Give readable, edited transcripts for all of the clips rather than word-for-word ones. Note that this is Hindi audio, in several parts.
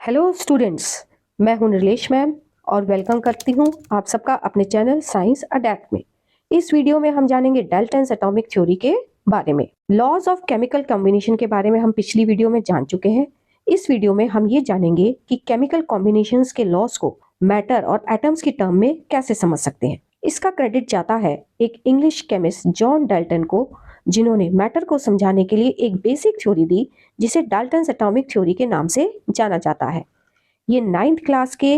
हेलो स्टूडेंट्स, मैं हूं निर्लेश मैम और वेलकम करती हूं आप सबका अपने चैनल साइंस अडेप्ट में। इस वीडियो में हम जानेंगे डाल्टन्स एटॉमिक थ्योरी के बारे में। लॉज ऑफ केमिकल कॉम्बिनेशन के बारे में हम पिछली वीडियो में जान चुके हैं। इस वीडियो में हम ये जानेंगे कि केमिकल कॉम्बिनेशंस के लॉज को मैटर और एटम्स की टर्म में कैसे समझ सकते हैं। इसका क्रेडिट जाता है एक इंग्लिश केमिस्ट जॉन डाल्टन को, जिन्होंने मैटर को समझाने के लिए एक बेसिक थ्योरी दी जिसे डाल्टन्स एटॉमिक थ्योरी के नाम से जाना जाता है। ये 9th क्लास के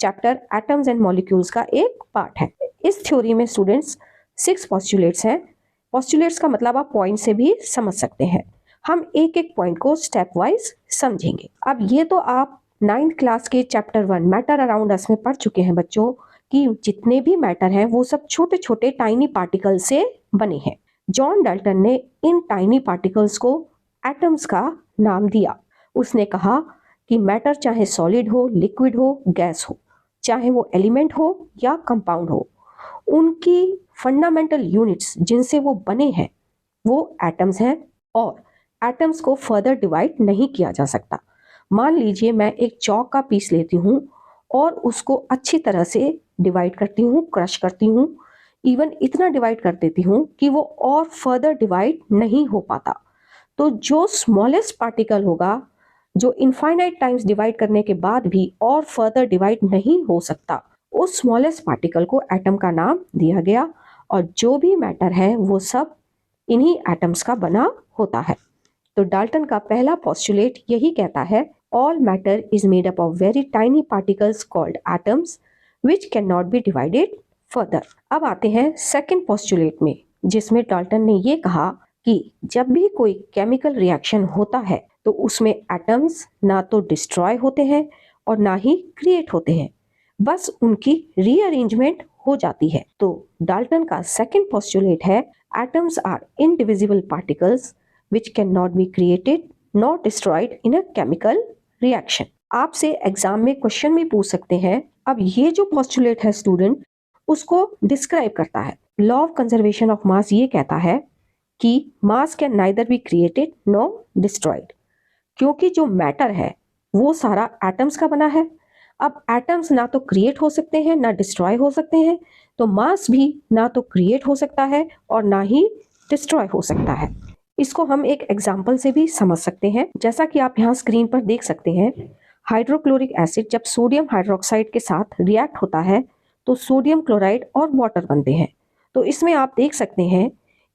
चैप्टर एटम्स एंड मॉलिक्यूल्स का एक पार्ट है। इस थ्योरी में स्टूडेंट्स 6 पोस्टुलेट्स हैं। पोस्टुलेट्स का मतलब आप पॉइंट से भी समझ सकते हैं। हम एक एक पॉइंट को स्टेप वाइज समझेंगे। अब ये तो आप 9th क्लास के चैप्टर 1 मैटर अराउंड अस में पढ़ चुके हैं बच्चों कि जितने भी मैटर हैं वो सब छोटे छोटे टाइनी पार्टिकल से बने हैं। जॉन डाल्टन ने इन टाइनी पार्टिकल्स को एटम्स का नाम दिया। उसने कहा कि मैटर चाहे सॉलिड हो, लिक्विड हो, गैस हो, चाहे वो एलिमेंट हो या कंपाउंड हो, उनकी फंडामेंटल यूनिट्स जिनसे वो बने हैं वो एटम्स हैं और एटम्स को फर्दर डिवाइड नहीं किया जा सकता। मान लीजिए मैं एक चौक का पीस लेती हूँ और उसको अच्छी तरह से डिवाइड करती हूँ, क्रश करती हूँ, इवन इतना डिवाइड कर देती हूँ कि वो और फर्दर डिवाइड नहीं हो पाता। तो जो स्मॉलेस्ट पार्टिकल होगा जो इनफाइनाइट टाइम्स डिवाइड करने के बाद भी और फर्दर डिवाइड नहीं हो सकता, उस स्मॉलेस्ट पार्टिकल को एटम का नाम दिया गया। और जो भी मैटर है वो सब इन्हीं एटम्स का बना होता है। तो डाल्टन का पहला पोस्टुलेट यही कहता है, all matter is made up of very tiny particles called atoms which can not B divided further. अब आते हैं सेकेंड पोस्टुलेट में, जिसमें डाल्टन ने ये कहा कि जब भी कोई केमिकल रिएक्शन होता है तो उसमें एटम्स ना तो डिस्ट्रॉय होते हैं और ना ही क्रिएट होते हैं, बस उनकी रीअरेंजमेंट हो जाती है। तो डाल्टन का सेकंड पोस्टुलेट है, atoms are indivisible particles which can not be created not destroyed in a chemical reaction. आपसे एग्जाम में क्वेश्चन भी पूछ सकते हैं। अब ये जो पोस्टुलेट है स्टूडेंट, उसको डिस्क्राइब करता है। Law of conservation of mass ये कहता है कि मास can neither be created nor destroyed, क्योंकि जो मैटर है वो सारा एटम्स का बना है। अब एटम्स ना तो क्रिएट हो सकते हैं ना डिस्ट्रॉय हो सकते हैं, तो मास भी ना तो क्रिएट हो सकता है और ना ही डिस्ट्रॉय हो सकता है। इसको हम एक एग्जाम्पल से भी समझ सकते हैं। जैसा कि आप यहाँ स्क्रीन पर देख सकते हैं, हाइड्रोक्लोरिक एसिड जब सोडियम हाइड्रोक्साइड के साथ रिएक्ट होता है तो सोडियम क्लोराइड और वाटर बनते हैं। तो इसमें आप देख सकते हैं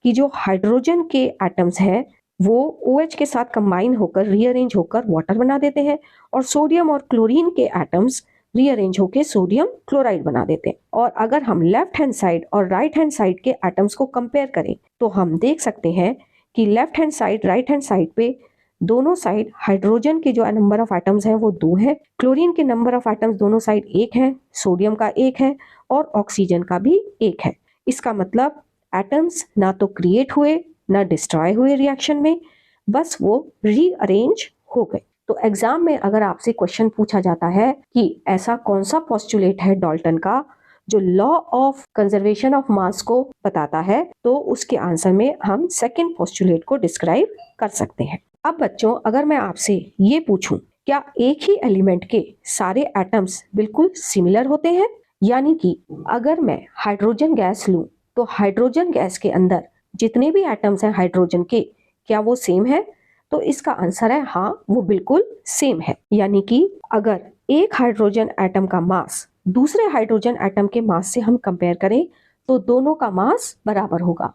कि जो हाइड्रोजन के एटम्स हैं वो OH के साथ कंबाइन होकर रीअरेंज होकर वाटर बना देते हैं और सोडियम और क्लोरीन के एटम्स रीअरेंज होकर सोडियम क्लोराइड बना देते हैं। और अगर हम लेफ्ट हैंड साइड और राइट हैंड साइड के एटम्स को कंपेयर करें तो हम देख सकते हैं कि left hand side right hand side पे दोनों साइड हाइड्रोजन के जो नंबर ऑफ एटम्स हैं वो 2 हैं, क्लोरीन के नंबर ऑफ एटम्स दोनों साइड 1 है, सोडियम का 1 है और ऑक्सीजन का भी 1 है। इसका मतलब एटम्स ना तो क्रिएट हुए ना डिस्ट्रॉय हुए रिएक्शन में, बस वो रीअरेंज हो गए। तो एग्जाम में अगर आपसे क्वेश्चन पूछा जाता है कि ऐसा कौन सा पोस्टुलेट है डाल्टन का जो law of conservation of mass को बताता है, तो उसके आंसर में हम सेकंड पोस्टुलेट को डिस्क्राइब कर सकते हैं। अब बच्चों, अगर मैं आपसे ये पूछूं, क्या एक ही एलिमेंट के सारे एटम्स बिल्कुल सिमिलर होते हैं? यानी कि अगर मैं हाइड्रोजन गैस लूं तो हाइड्रोजन गैस के अंदर जितने भी एटम्स हैं हाइड्रोजन के, क्या वो सेम है? तो इसका आंसर है हाँ, वो बिल्कुल सेम है। यानी कि अगर एक हाइड्रोजन एटम का मास दूसरे हाइड्रोजन एटम के मास से हम कंपेयर करें तो दोनों का मास बराबर होगा,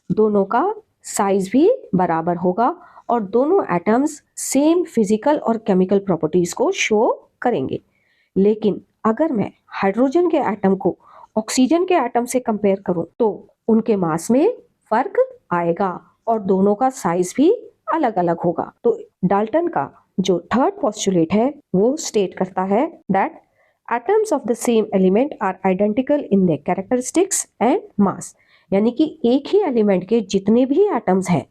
दोनों का साइज भी बराबर होगा और दोनों एटम्स सेम फिजिकल और केमिकल प्रॉपर्टीज को शो करेंगे। लेकिन अगर मैं हाइड्रोजन के एटम को ऑक्सीजन के एटम से कंपेयर करूं तो उनके मास में फर्क आएगा और दोनों का साइज भी अलग अलग होगा। तो डाल्टन का जो थर्ड पोस्टुलेट है वो स्टेट करता है that atoms of the same element are identical in their characteristics and mass. यानी कि एक ही एलिमेंट के जितने भी एटम्स हैं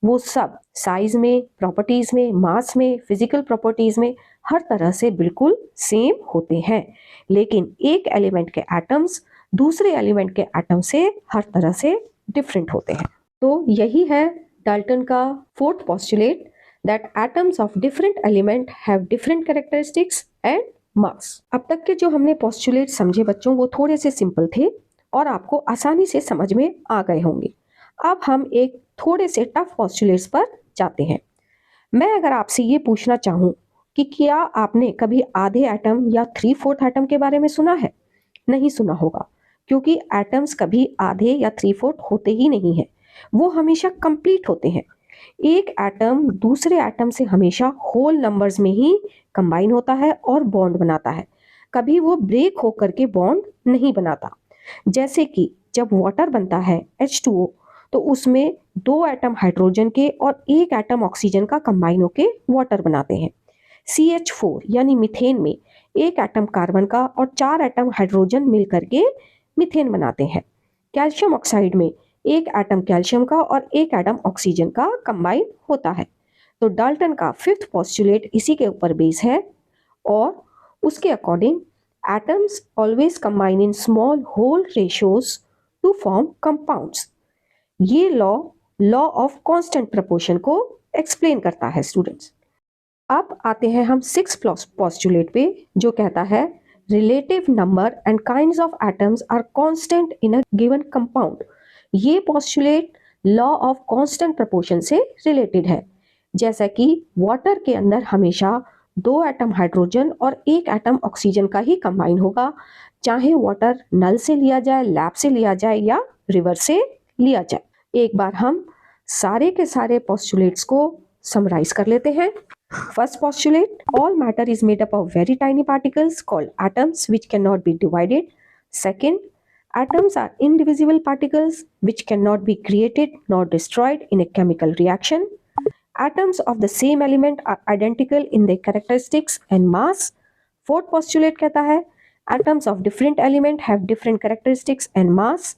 वो सब साइज में, प्रॉपर्टीज में, मास में, फिजिकल प्रॉपर्टीज में हर तरह से बिल्कुल सेम होते हैं। लेकिन एक एलिमेंट के एटम्स दूसरे एलिमेंट के एटम से हर तरह से डिफरेंट होते हैं। तो यही है डाल्टन का fourth postulate that atoms of different element have different characteristics and mass। अब तक के जो हमने पोस्टुलेट समझे बच्चों वो थोड़े से सिंपल थे और आपको आसानी से समझ में आ गए होंगे। अब हम एक थोड़े से टफ पोस्टुलेट्स पर जाते हैं। मैं अगर आपसे ये पूछना चाहूँ कि क्या आपने कभी आधे एटम या 3/4 एटम के बारे में सुना है? नहीं सुना होगा, क्योंकि एटम्स कभी आधे या 3/4 होते ही नहीं है, वो हमेशा कंप्लीट होते हैं। एक एटम दूसरे एटम से हमेशा होल नंबर्स में ही कंबाइन होता है और बॉन्ड बनाता है, कभी वो ब्रेक होकर के बॉन्ड नहीं बनाता। जैसे कि जब वाटर बनता है H2O, तो उसमें 2 एटम हाइड्रोजन के और 1 एटम ऑक्सीजन का कंबाइन होके वाटर बनाते हैं। CH4 यानी मीथेन में 1 एटम कार्बन का और 4 एटम हाइड्रोजन मिलकर के मीथेन बनाते हैं। कैल्शियम ऑक्साइड में 1 एटम कैल्शियम का और 1 एटम ऑक्सीजन का कंबाइन होता है। तो डाल्टन का 5th पोस्टुलेट इसी के ऊपर बेस है और उसके according atoms always combine in small whole ratios to form compounds. ये लॉ ऑफ कांस्टेंट प्रोपोर्शन को एक्सप्लेन करता है स्टूडेंट्स। अब आते हैं हम 6th पोस्टुलेट पे, जो कहता है relative number and kinds of atoms are constant in a given compound. ये postulate law of constant proportion से रिलेटेड है। जैसा कि वाटर के अंदर हमेशा 2 एटम हाइड्रोजन और 1 एटम ऑक्सीजन का ही कंबाइन होगा, चाहे वाटर नल से लिया जाए, लैब से लिया जाए या रिवर से लिया जाए। एक बार हम सारे के सारे पोस्टुलेट्स को समराइज कर लेते हैं। First postulate, all matter is made up of very tiny particles called atoms which cannot be divided. Second, atoms are indivisible particles which cannot be created nor destroyed in a chemical reaction. Atoms of the same element are identical in their characteristics and mass. Fourth postulate कहता है atoms of different element have different characteristics and mass.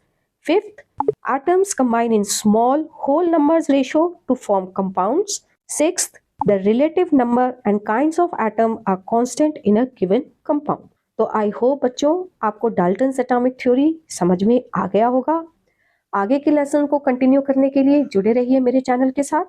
Fifth, atoms combine in small whole numbers ratio to form compounds. Sixth, the relative number and kinds of atom are constant in a given compound। तो आई होप बच्चों आपको डाल्टन्स एटॉमिक थ्योरी समझ में आ गया होगा। आगे के लेसन को कंटिन्यू करने के लिए जुड़े रहिए मेरे चैनल के साथ।